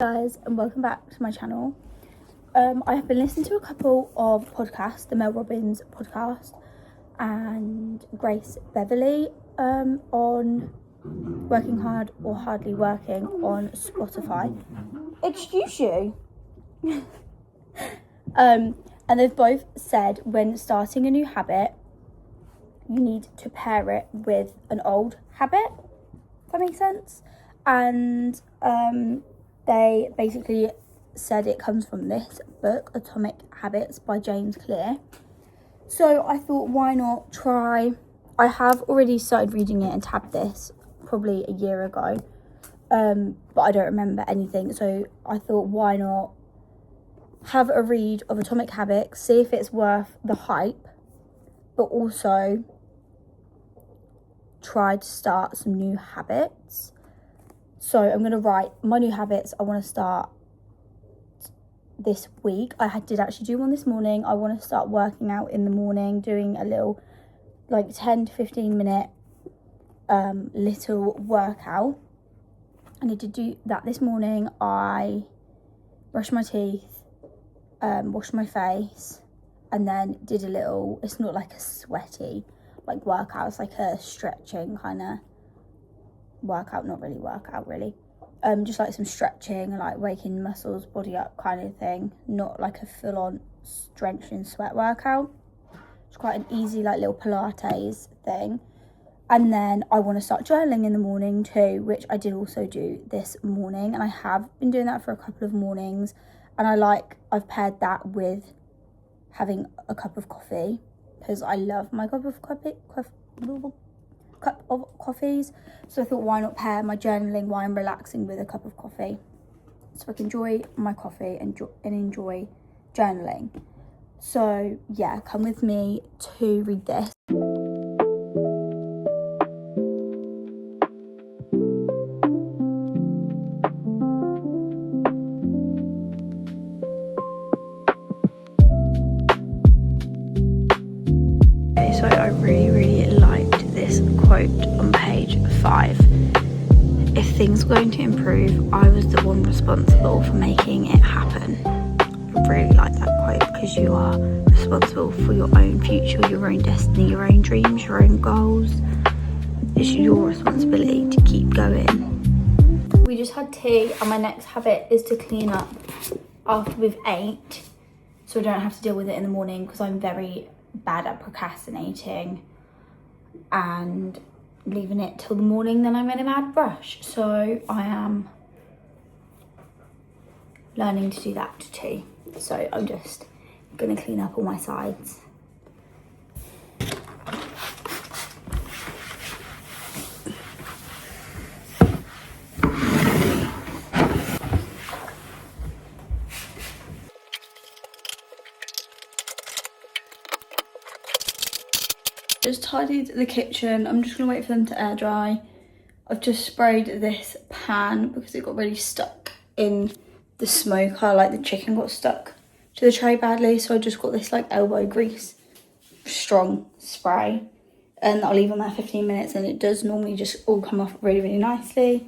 Guys, and welcome back to my channel. I have been listening to a couple of podcasts, the Mel Robbins podcast and Grace Beverley on Working Hard or Hardly Working on Spotify. Excuse you. And they've both said when starting a new habit, you need to pair it with an old habit. If that makes sense. And they basically said it comes from this book, Atomic Habits by James Clear. So I thought, why not try? I have already started reading it and tabbed this probably a year ago, but I don't remember anything. So I thought, why not have a read of Atomic Habits, see if it's worth the hype, but also try to start some new habits. So I'm going to write my new habits I want to start this week. I did actually do one this morning. I want to start working out in the morning, doing a little like 10 to 15 minute little workout. I need to do that this morning. I brushed my teeth, washed my face, and then did a little, it's not like a sweaty like workout, it's like a stretching kind of workout, not really workout really, just like some stretching, like waking muscles, body up kind of thing, not like a full-on drenched in sweat workout. It's quite an easy like little Pilates thing. And then I want to start journaling in the morning too, which I did also do this morning, and I have been doing that for a couple of mornings, and I've paired that with having a cup of coffee because I love my cup of coffees. So I thought, why not pair my journaling while I'm relaxing with a cup of coffee, so I can enjoy my coffee and enjoy journaling. So yeah, come with me to read this. So I really liked this quote on page 5. If things were going to improve, I was the one responsible for making it happen. I really like that quote because you are responsible for your own future, your own destiny, your own dreams, your own goals. It's your responsibility to keep going. We just had tea, and my next habit is to clean up after we've ate, so I don't have to deal with it in the morning, because I'm very bad at procrastinating and leaving it till the morning, then I'm in a mad rush. So I am learning to do that too. So I'm just gonna clean up all my sides. Just tidied the kitchen. I'm just gonna wait for them to air dry. I've just sprayed this pan because it got really stuck in the smoker, like the chicken got stuck to the tray badly, so I just got this like elbow grease strong spray, and I'll leave on there 15 minutes, and it does normally just all come off really nicely.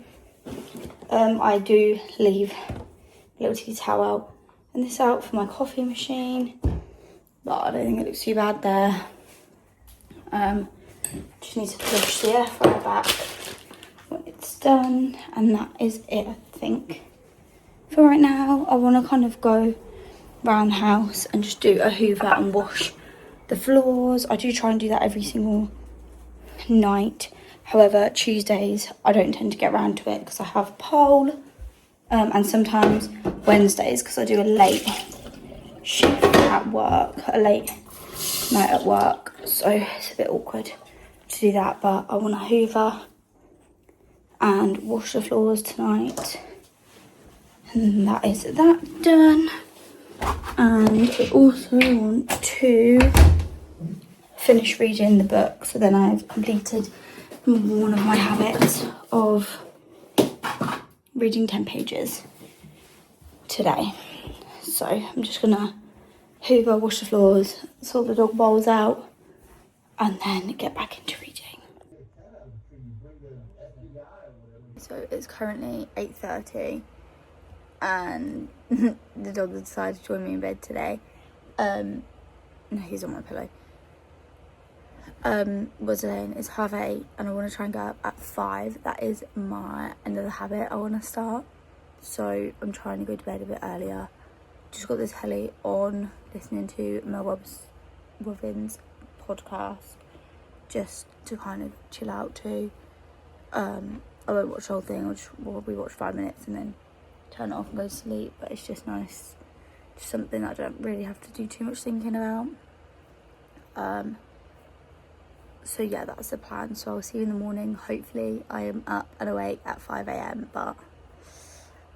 I do leave a little tea towel and this out for my coffee machine, but I don't think it looks too bad there. Just need to push the air fryer back when it's done, and that is it, I think. For right now, I want to kind of go around the house and just do a hoover and wash the floors. I do try and do that every single night. However, Tuesdays I don't tend to get around to it because I have pole, and sometimes Wednesdays because I do a late shift at work, a late night at work, so it's a bit awkward to do that. But I want to hoover and wash the floors tonight, and that is that done. And I also want to finish reading the book, so then I've completed one of my habits of reading 10 pages today. So I'm just gonna hoover, wash the floors, sort the dog bowls out, and then get back into reading. So it's currently 8:30 and the dog decided to join me in bed today. No, he's on my pillow. What's saying it's 8:30 and I want to try and go up at 5. That is my another habit I want to start, so I'm trying to go to bed a bit earlier. Just got this telly on, listening to Mel Robbins podcast, just to kind of chill out too. I won't watch the whole thing. I'll just probably watch 5 minutes and then turn it off and go to sleep. But it's just nice, just something that I don't really have to do too much thinking about. So yeah, that's the plan. So I'll see you in the morning. Hopefully I am up and awake at 5 a.m, but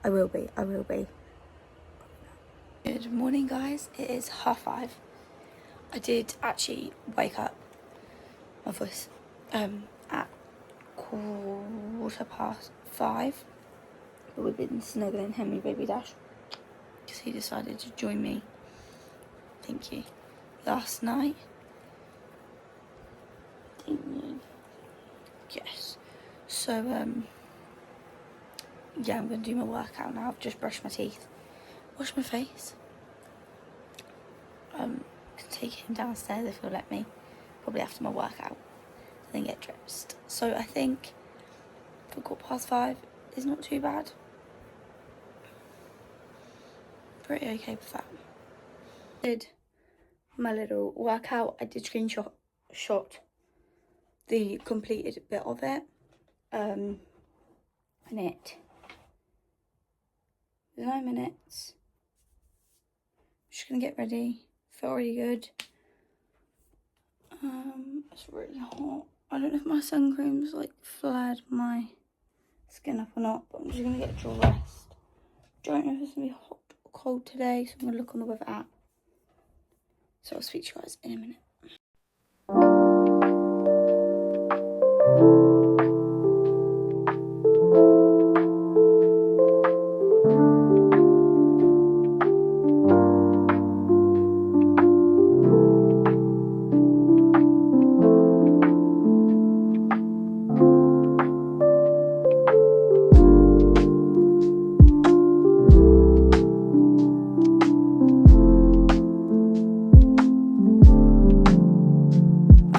I will be. Good morning, guys. It is 5:30. I did actually wake up, my voice, at 5:15, but we've been snuggling Henry Baby Dash because he decided to join me, thank you, last night. Yes. So yeah, I'm gonna do my workout now. I've just brushed my teeth, washed my face. Can take him downstairs if he'll let me, probably after my workout, and then get dressed. So I think for 5:15 is not too bad. Pretty okay with that. Did my little workout. I did screenshot the completed bit of it, and it was 9 minutes. I'm just gonna get ready. Feel really good. It's really hot. I don't know if my sun cream's like flared my skin up or not, but I'm just gonna get dressed. Don't know if it's gonna be hot or cold today, so I'm gonna look on the weather app. So I'll speak to you guys in a minute.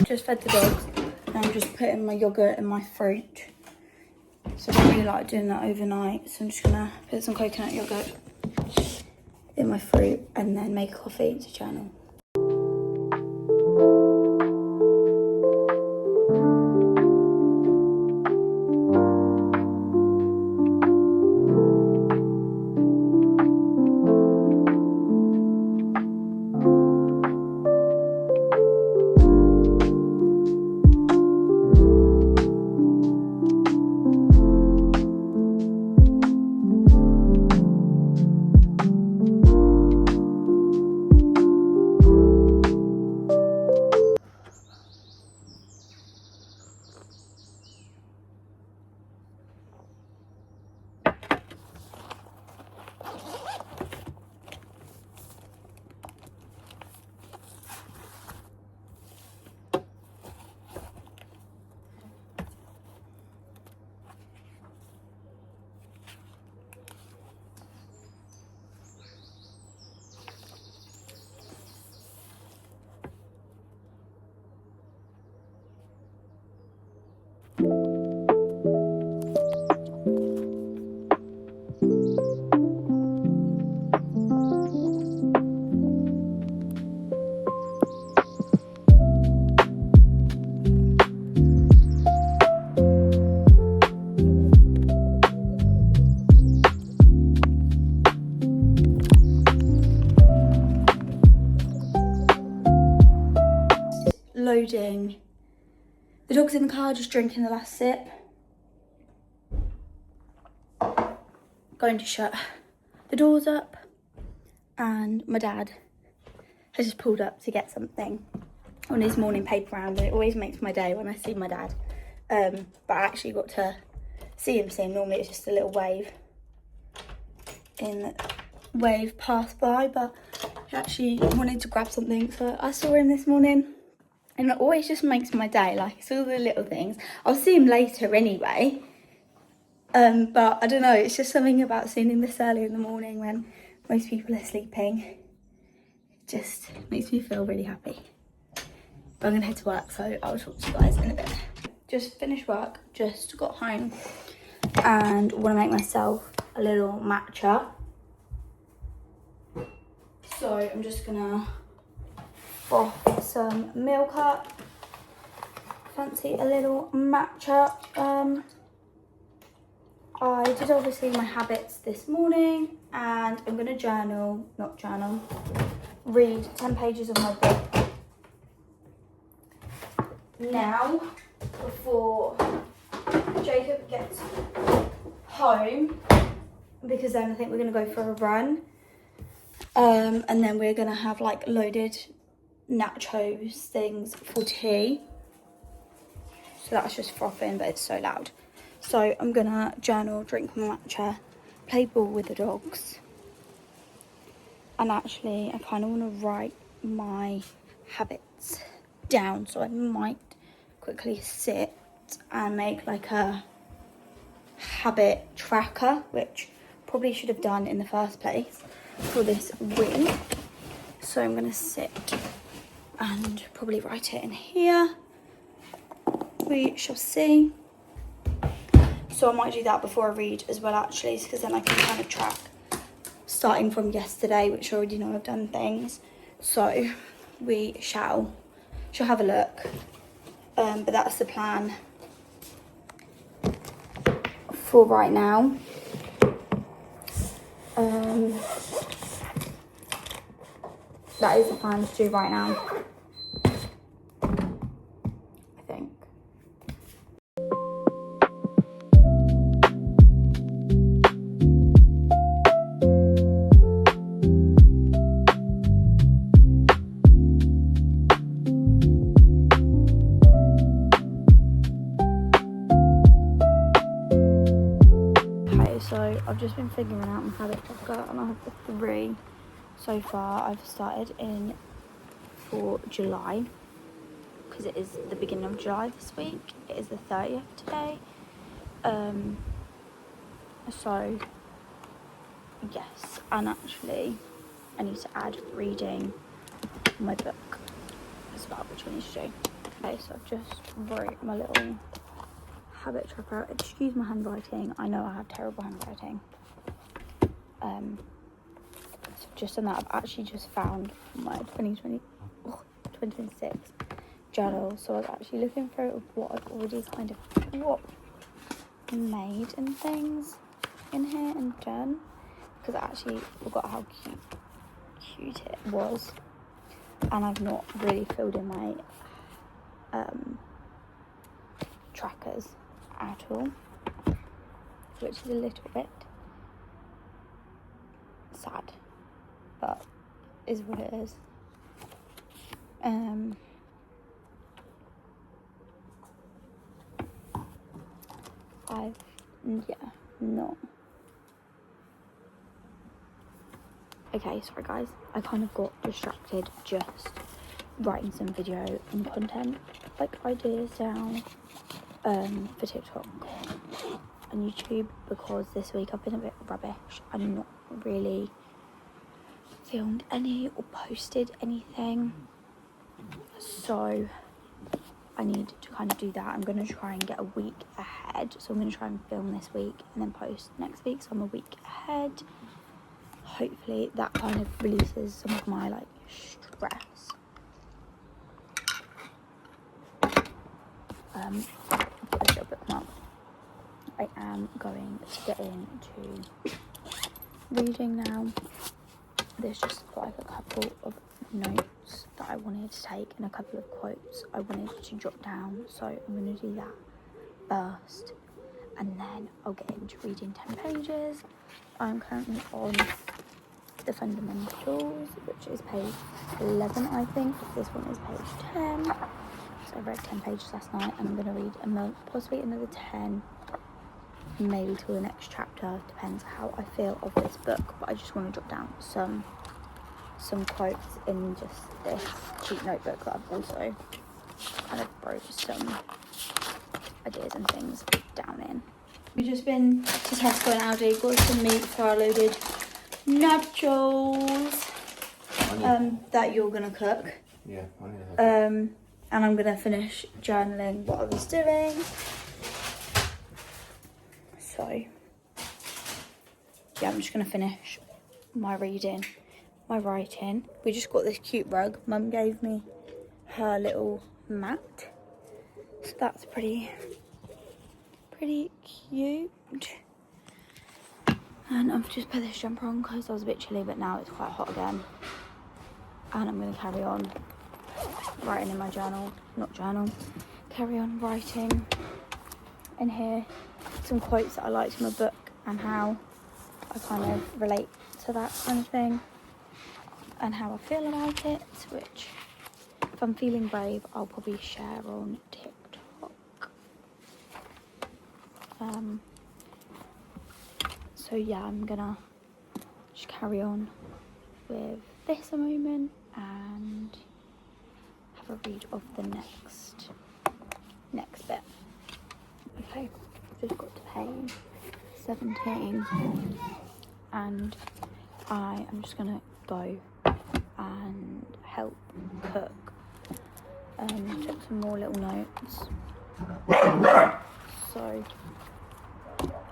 Just fed the dogs and I'm just putting my yogurt in my fruit. So I don't really like doing that overnight, so I'm just gonna put some coconut yogurt in my fruit and then make a coffee to journal. Loading. The dog's in the car just drinking the last sip. Going to shut the doors up, and my dad has just pulled up to get something on his morning paper round, and it always makes my day when I see my dad. But I actually got to see him soon. Normally it's just a little wave passed by, but he actually wanted to grab something, so I saw him this morning. And it always just makes my day, like, it's all the little things. I'll see him later anyway. But I don't know, it's just something about seeing this early in the morning when most people are sleeping. It just makes me feel really happy. But I'm gonna head to work, so I'll talk to you guys in a bit. Just finished work, just got home, and want to make myself a little matcha. So I'm just gonna froth some milk up. Fancy a little matcha. I did obviously my habits this morning, and I'm gonna read 10 pages of my book now before Jacob gets home, because then I think we're gonna go for a run, and then we're gonna have like loaded nachos things for tea. So that's just frothing, but it's so loud. So I'm gonna journal, drink my matcha, play ball with the dogs, and actually I kind of want to write my habits down, so I might quickly sit and make like a habit tracker, which probably should have done in the first place for this week. So I'm gonna sit and probably write it in here. We shall see. So I might do that before I read as well, actually, because then I can kind of track starting from yesterday, which I already know I've done things. So we shall have a look. But that's the plan for right now. That is the plan to do right now, I think. So I've just been figuring out my habit tracker, and I have 3 so far. I've started in for July, because it is the beginning of July this week. It is the 30th today. So yes, and actually I need to add reading my book as well, which we need to do. Okay, so I've just wrote my little habit tracker. Excuse my handwriting, I know I have terrible handwriting. So just on that, I've actually just found my 2026 journal, so I was actually looking through what I've already kind of made and things in here and done, because I actually forgot how cute it was, and I've not really filled in my trackers at all, which is a little bit sad, but is what it is. Okay, sorry guys, I kind of got distracted just writing some video and content, like ideas down, for TikTok and YouTube, because this week I've been a bit rubbish and not really filmed any or posted anything, so I need to kind of do that. I'm going to try and get a week ahead, so I'm going to try and film this week and then post next week, so I'm a week ahead. Hopefully that kind of releases some of my like stress. I've got a little bookmark. I am going to get into reading now. There's just like a couple of notes that I wanted to take and a couple of quotes I wanted to jot down, so I'm going to do that first, and then I'll get into reading 10 pages. I'm currently on the fundamentals, which is page 11, I think. This one is page 10. So I read 10 pages last night, and I'm going to read possibly another 10, maybe till the next chapter, depends how I feel of this book. But I just want to jot down some quotes in just this cheap notebook that I've also kind of wrote some ideas and things down in. We've just been to Tesco and Aldi, got some meat for our loaded nachos that you're gonna cook. Yeah, I need And I'm gonna finish journaling what I was doing. So yeah, I'm just gonna finish my reading, my writing. We just got this cute rug. Mum gave me her little mat, so that's pretty cute. And I've just put this jumper on because I was a bit chilly, but now it's quite hot again. And I'm going to carry on writing in my journal, carry on writing in here some quotes that I liked in my book and how I kind of relate to that kind of thing and how I feel about it, which if I'm feeling brave, I'll probably share on TikTok. So yeah, I'm gonna just carry on with this a moment and have a read of the next bit. Okay, just got to page 17 and I am just gonna go and help cook. Took some more little notes, so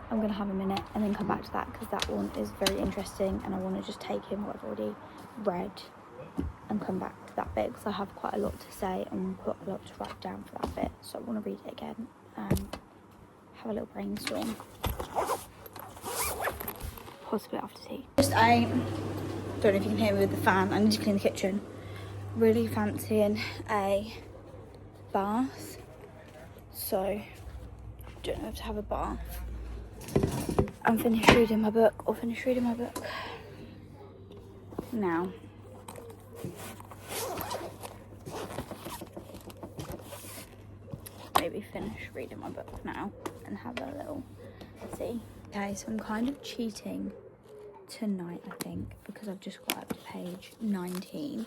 I'm gonna have a minute and then come back to that because that one is very interesting and I want to just take in what I've already read and come back to that bit because I have quite a lot to say and quite a lot to write down for that bit, so I want to read it again and have a little brainstorm, possibly after tea. I don't know if you can hear me with the fan. I need to clean the kitchen. Really fancying a bath, so don't know if to have a bath and finish reading my book now. Maybe finish reading my book now and have a little see. Okay, so I'm kind of cheating tonight, I think, because I've just got up to page 19.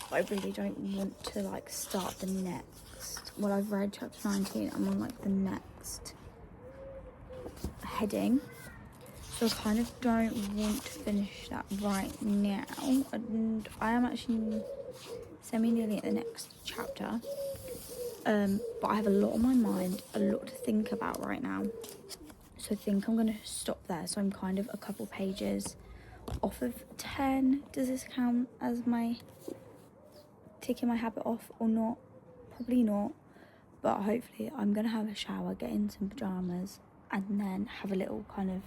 But I really don't want to like start the next. Well, I've read chapter 19. I'm on like the next heading, so I kind of don't want to finish that right now. And I am actually semi-nearly at the next chapter. But I have a lot on my mind, a lot to think about right now. So I think I'm gonna stop there. So I'm kind of a couple pages off of 10. Does this count as my ticking my habit off or not? Probably not. But hopefully I'm gonna have a shower, get in some pajamas, and then have a little kind of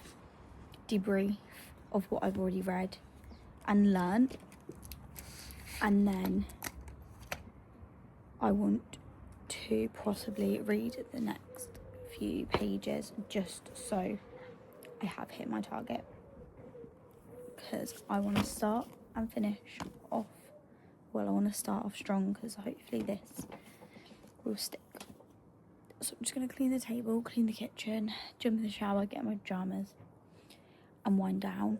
debrief of what I've already read and learned. And then I want to possibly read the next few pages just so I have hit my target, because I want to start and finish off well. I want to start off strong because hopefully this will stick. So I'm just going to clean the table, clean the kitchen, jump in the shower, get my pajamas and wind down.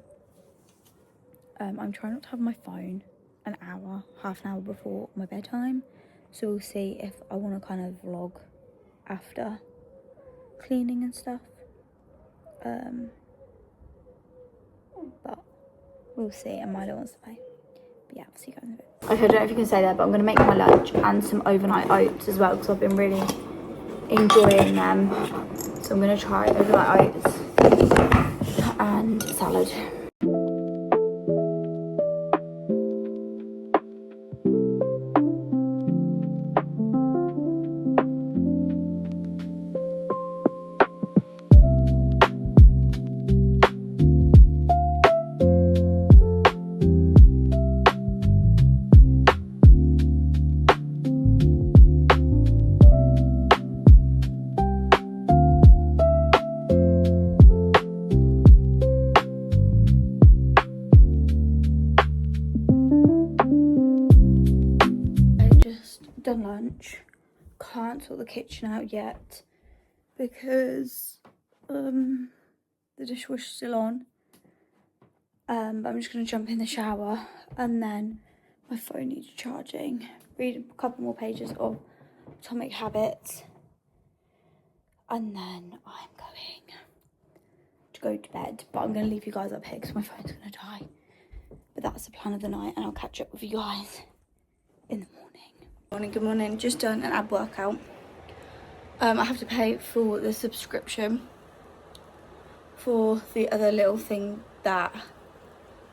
I'm trying not to have my phone an hour, half an hour before my bedtime, so we'll see if I want to kind of vlog after cleaning and stuff, but we'll see. And Milo wants to play, but yeah, I'll see you guys in a bit. Okay, I don't know if you can say that, but I'm going to make my lunch and some overnight oats as well because I've been really enjoying them. So I'm going to try overnight oats and salad. Done lunch, can't sort the kitchen out yet because the dishwasher's still on, but I'm just going to jump in the shower and then my phone needs charging, read a couple more pages of Atomic Habits, and then I'm going to go to bed. But I'm going to leave you guys up here because my phone's going to die. But that's the plan of the night, and I'll catch up with you guys in the morning. Good morning. Just done an ab workout. I have to pay for the subscription for the other little thing that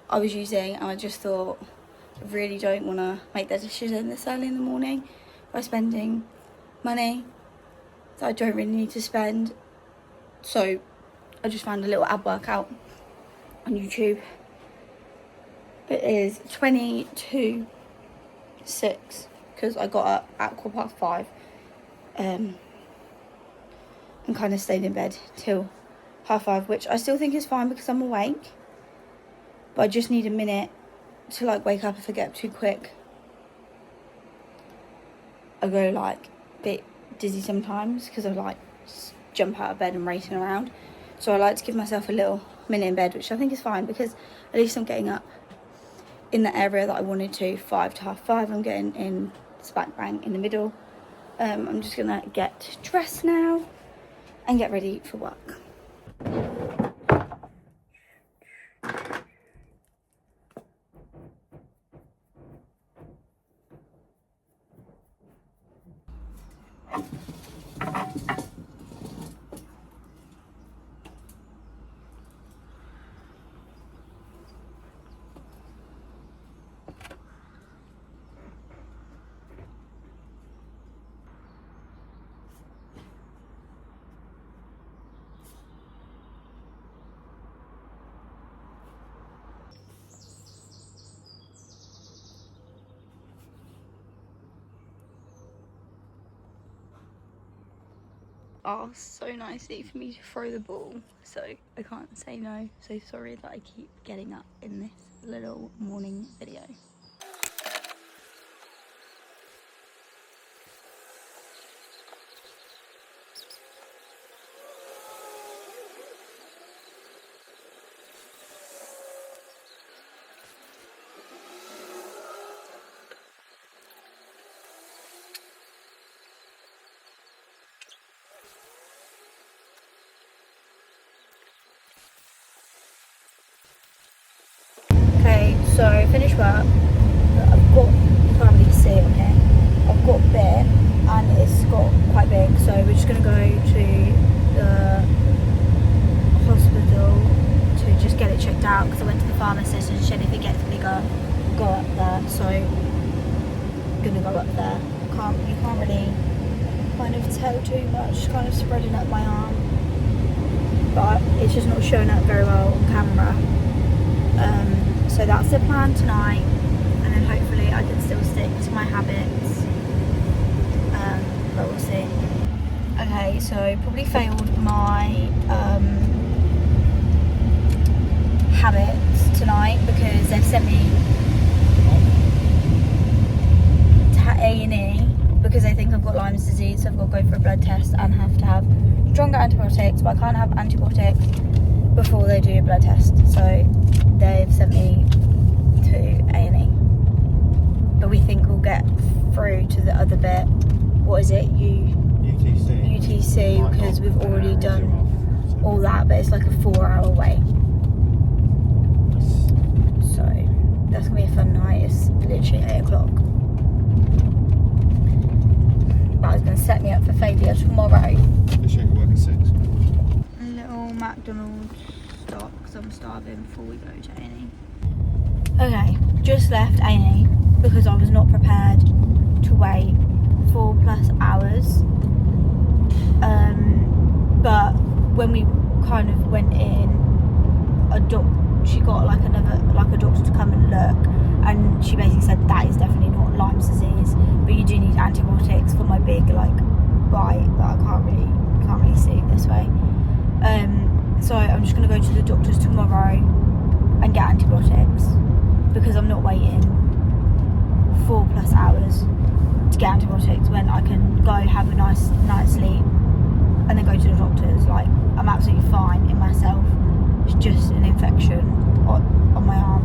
I was using, and I just thought I really don't want to make that decision this early in the morning by spending money that I don't really need to spend. So I just found a little ab workout on YouTube. It is 22.6 because I got up at 5:15 and kind of stayed in bed till 5:30, which I still think is fine because I'm awake, but I just need a minute to like wake up. If I get up too quick, I go like a bit dizzy sometimes because I like just jump out of bed and racing around. So I like to give myself a little minute in bed, which I think is fine because at least I'm getting up in the area that I wanted to. 5 to 5:30, I'm getting in smack bang in the middle. I'm just gonna get dressed now and get ready for work. Asked so nicely for me to throw the ball, so I can't say no. So sorry that I keep getting up in this little morning video. Okay, so finished work. I've got, you can't really see it on here, I've got bit and it's got quite big, so we're just going to go to the hospital to just get it checked out because I went to the pharmacist and she said if it gets bigger, go up there. So I'm going to go up there. You can't really kind of tell too much, kind of spreading up my arm, but it's just not showing up very well on camera. So that's the plan tonight, and then hopefully I can still stick to my habits, but we'll see. Okay, so probably failed my habits tonight because they've sent me to A&E because they think I've got Lyme's disease, so I've got to go for a blood test and have to have stronger antibiotics, but I can't have antibiotics before they do a blood test, so they've sent me to A&E. But we think we'll get through to the other bit. What is it? UTC, because we've already done all that, but it's like a 4-hour wait. So that's gonna be a fun night. It's literally 8 o'clock. But it's gonna set me up for failure tomorrow. A little McDonald's stop because I'm starving before we go to A&E. Okay, just left A&E because I was not prepared to wait 4+ hours. But when we kind of went in, she got like a doctor to come and look, and she basically said that is definitely not Lyme's disease, but you do need antibiotics for my big like bite that I can't really see this way. So I'm just gonna go to the doctor's tomorrow and get antibiotics because I'm not waiting 4+ hours to get antibiotics when I can go have a nice night's sleep and then go to the doctor's. Like, I'm absolutely fine in myself. It's just an infection on my arm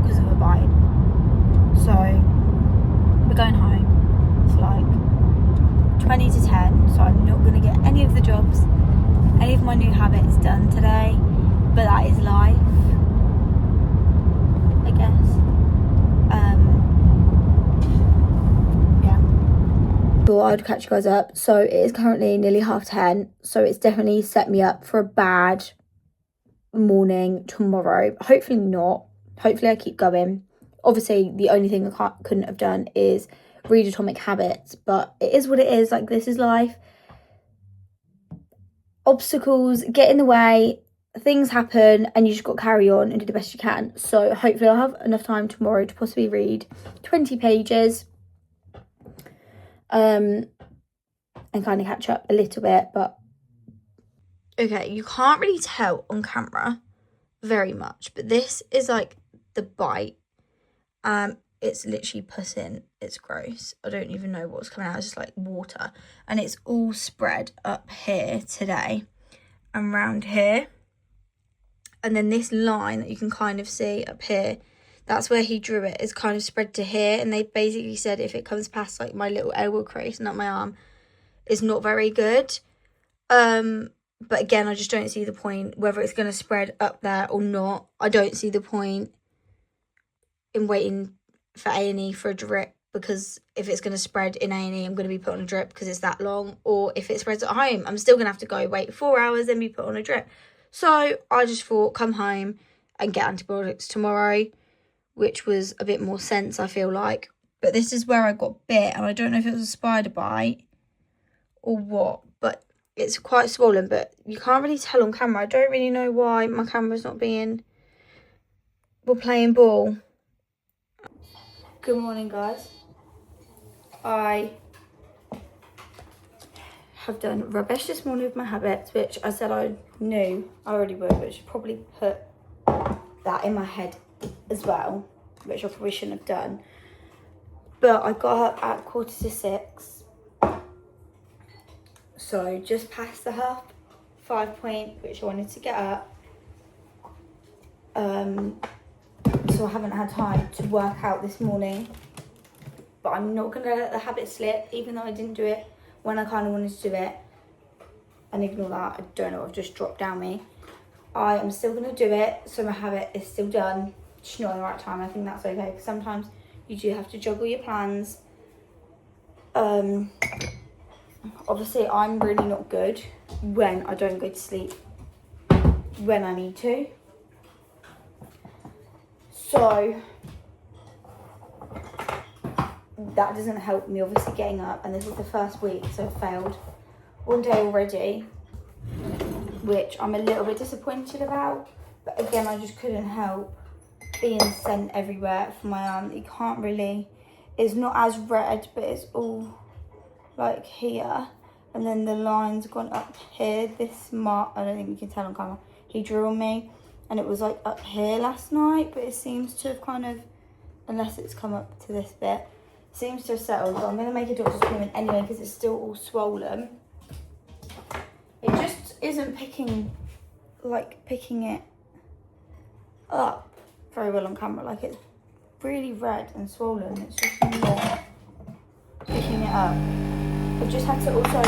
because of a bite. So we're going home. It's like 20 to 10, so I'm not going to get any of the jobs thought I'd catch you guys up. So it is currently nearly 10:30, so it's definitely set me up for a bad morning tomorrow. Hopefully not. Hopefully I keep going. Obviously the only thing I couldn't have done is read Atomic Habits, but it is what it is. Like, this is life. Obstacles get in the way, things happen, and you just got to carry on and do the best you can. So hopefully I'll have enough time tomorrow to possibly read 20 pages and kind of catch up a little bit. But okay, you can't really tell on camera very much, but this is like the bite. It's literally put in. It's gross. I don't even know what's coming out. It's just like water, and it's all spread up here today and round here. And then this line that you can kind of see up here, that's where he drew it, is kind of spread to here. And they basically said if it comes past like my little elbow crease and up my arm, it's not very good. But again, I just don't see the point, whether it's going to spread up there or not. I don't see the point in waiting for A&E for a drip, because if it's going to spread in A&E, I'm going to be put on a drip because it's that long. Or if it spreads at home, I'm still going to have to go wait 4 hours and be put on a drip. So I just thought, come home and get antibiotics tomorrow, which was a bit more sense, I feel like. But this is where I got bit, and I don't know if it was a spider bite or what, but it's quite swollen. But you can't really tell on camera. I don't really know why my camera's not being... We're playing ball. Good morning, guys. I have done rubbish this morning with my habits, which I said I knew I already would, but I should probably put that in my head as well, which I probably shouldn't have done. But I got up at 5:45, so just past the 5 point, which I wanted to get up. So I haven't had time to work out this morning, but I'm not going to let the habit slip, even though I didn't do it when I kind of wanted to do it. And ignore that, I don't know, I've just dropped down me. I am still going to do it, so my habit is still done, just not at the right time. I think that's okay, because sometimes you do have to juggle your plans. Obviously I'm really not good when I don't go to sleep when I need to. So that doesn't help me obviously getting up, and this is the first week, so I failed one day already, which I'm a little bit disappointed about. But again, I just couldn't help being sent everywhere for my arm. You can't really, it's not as red, but it's all like here, and then the line's gone up here. This mark, I don't think you can tell on camera, he drew on me, and it was like up here last night, but it seems to have kind of, unless it's come up to this bit, seems to have settled. But I'm going to make a doctor's appointment anyway, because it's still all swollen. It just isn't picking it up very well on camera. Like, it's really red and swollen. It's just not picking it up. I've just had to also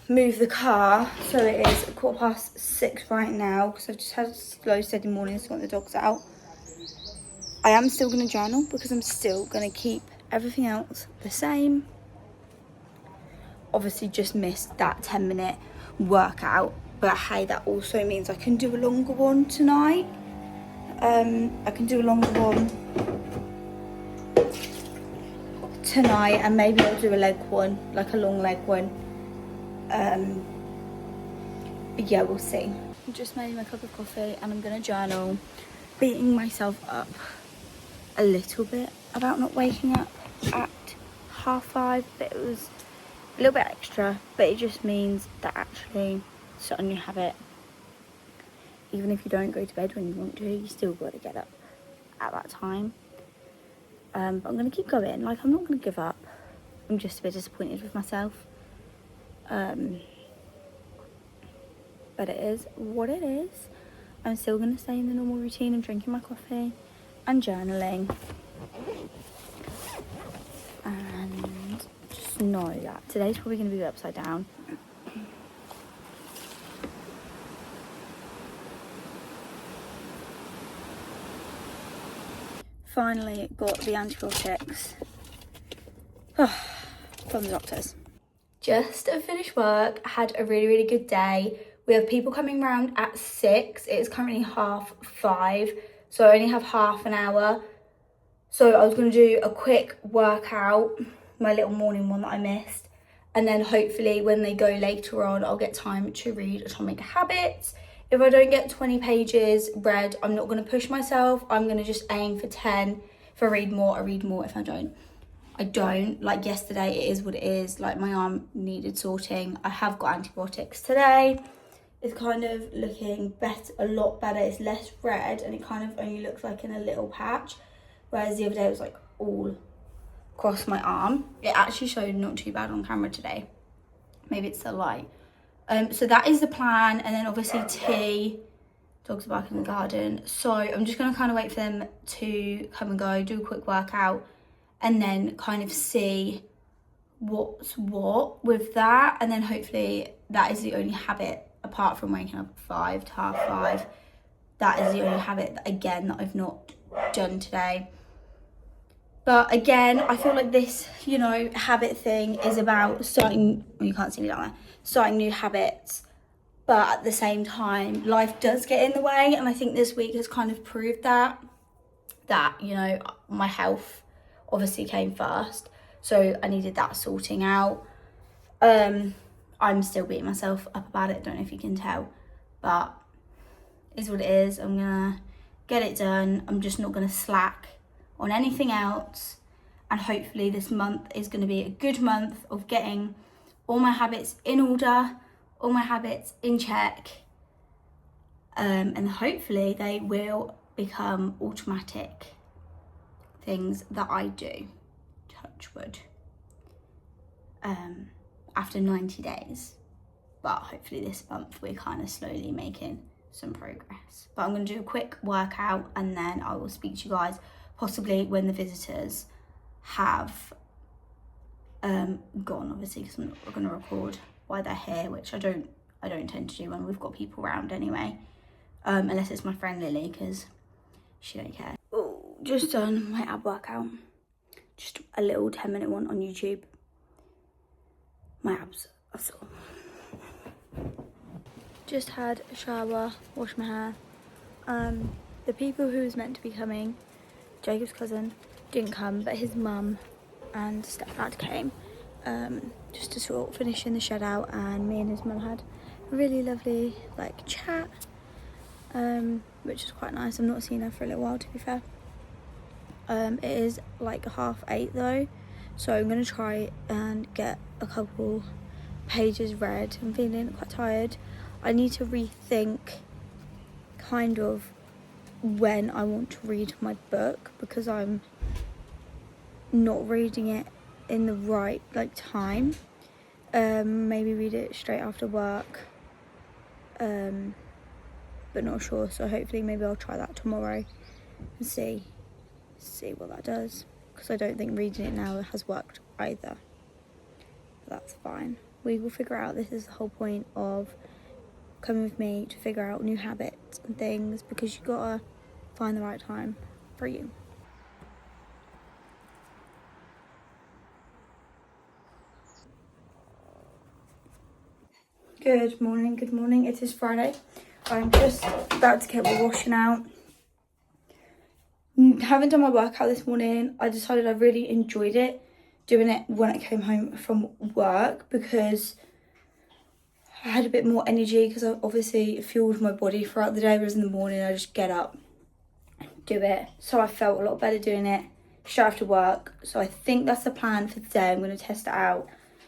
move the car, so it is 6:15 right now, because I've just had a slow steady morning, so I want the dogs out. I am still going to journal, because I'm still going to keep everything else the same. Obviously just missed that 10-minute workout, but hey, that also means I can do a longer one tonight. I can do a longer one tonight, and maybe I'll do a leg one, like a long leg one. But yeah, we'll see. I just made my cup of coffee and I'm gonna journal, beating myself up a little bit about not waking up at 5:30, but it was a little bit extra. But it just means that actually start a new habit. Even if you don't go to bed when you want to, you still got to get up at that time. But I'm going to keep going. Like, I'm not going to give up. I'm just a bit disappointed with myself. But it is what it is. I'm still going to stay in the normal routine of drinking my coffee and journaling. And just know that today's probably going to be upside down. Finally got the antibiotics from the doctors. Just finished work, had a really, really good day. We have people coming round at 6. It's currently 5:30, so I only have half an hour. So I was going to do a quick workout, my little morning one that I missed. And then hopefully when they go later on, I'll get time to read Atomic Habits. If I don't get 20 pages read, I'm not going to push myself. I'm going to just aim for 10. If I read more, I read more. If I don't, I don't. Like yesterday, it is what it is. Like my arm needed sorting. I have got antibiotics today. It's kind of looking better, a lot better. It's less red and it kind of only looks like in a little patch. Whereas the other day it was like all across my arm. It actually showed not too bad on camera today. Maybe it's the light. So that is the plan. And then obviously tea. Dogs are barking in the garden. So I'm just going to kind of wait for them to come and go, do a quick workout, and then kind of see what's what with that. And then hopefully that is the only habit, apart from waking up at 5 to half 5. That is the only habit, again, that I've not done today. But again, I feel like this, you know, habit thing is about starting, well, you can't see me down there, starting new habits. But at the same time, life does get in the way. And I think this week has kind of proved that, you know, my health obviously came first. So I needed that sorting out. I'm still beating myself up about it. Don't know if you can tell, but it's what it is. I'm going to get it done. I'm just not going to slack on anything else, and hopefully this month is going to be a good month of getting all my habits in order, all my habits in check, and hopefully they will become automatic things that I do, touch wood, after 90 days. But hopefully this month we're kind of slowly making some progress. But I'm going to do a quick workout and then I will speak to you guys possibly when the visitors have gone, obviously, because I'm not going to record while they're here, which I don't tend to do when we've got people around anyway, unless it's my friend Lily, because she don't care. Oh, just done my ab workout, just a little 10-minute one on YouTube. My abs are sore. Just had a shower, washed my hair. The people who was meant to be coming, Jacob's cousin, didn't come, but his mum and stepdad came, just to sort of finishing the shed out, and me and his mum had a really lovely like chat, which is quite nice. I've not seen her for a little while, to be fair. It is like 8:30 though, so I'm gonna try and get a couple pages read. I'm feeling quite tired. I need to rethink kind of when I want to read my book, because I'm not reading it in the right time. Maybe read it straight after work, but not sure. So hopefully maybe I'll try that tomorrow and see what that does, because I don't think reading it now has worked either. But that's fine. We will figure out. This is the whole point of coming with me, to figure out new habits and things, because you gotta find the right time for you. Good morning. It is Friday. I'm just about to get my washing out. Haven't done my workout this morning. I decided I really enjoyed it, doing it when I came home from work, because I had a bit more energy, because I obviously fueled my body throughout the day, whereas in the morning I just get up and do it. So I felt a lot better doing it straight after work. So I think that's the plan for today. I'm going to test it out,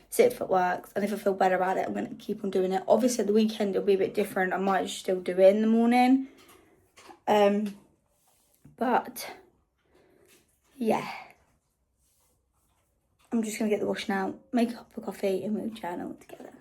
see if it works, and if I feel better about it, I'm going to keep on doing it. Obviously at the weekend it'll be a bit different. I might still do it in the morning. But yeah, I'm just going to get the washing out, make a cup of coffee, and we'll journal together.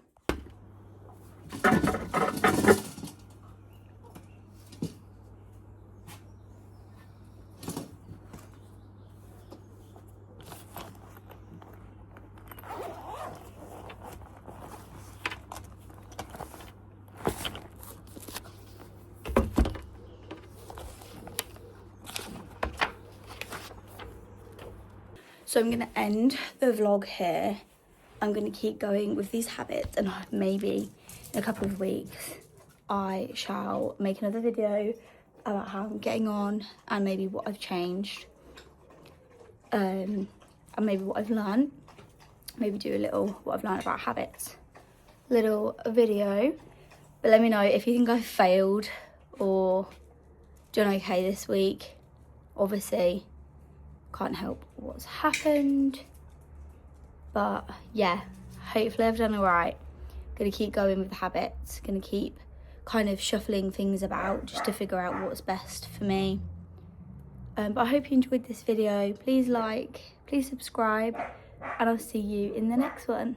So I'm going to end the vlog here. I'm going to keep going with these habits, and maybe in a couple of weeks I shall make another video about how I'm getting on and maybe what I've changed, and maybe what I've learned. Maybe do a little what I've learned about habits little video. But let me know if you think I've failed or done okay this week. Obviously can't help what's happened, but yeah, hopefully I've done all right. Gonna keep going with the habits, gonna keep kind of shuffling things about just to figure out what's best for me. But I hope you enjoyed this video. Please like, please subscribe, and I'll see you in the next one.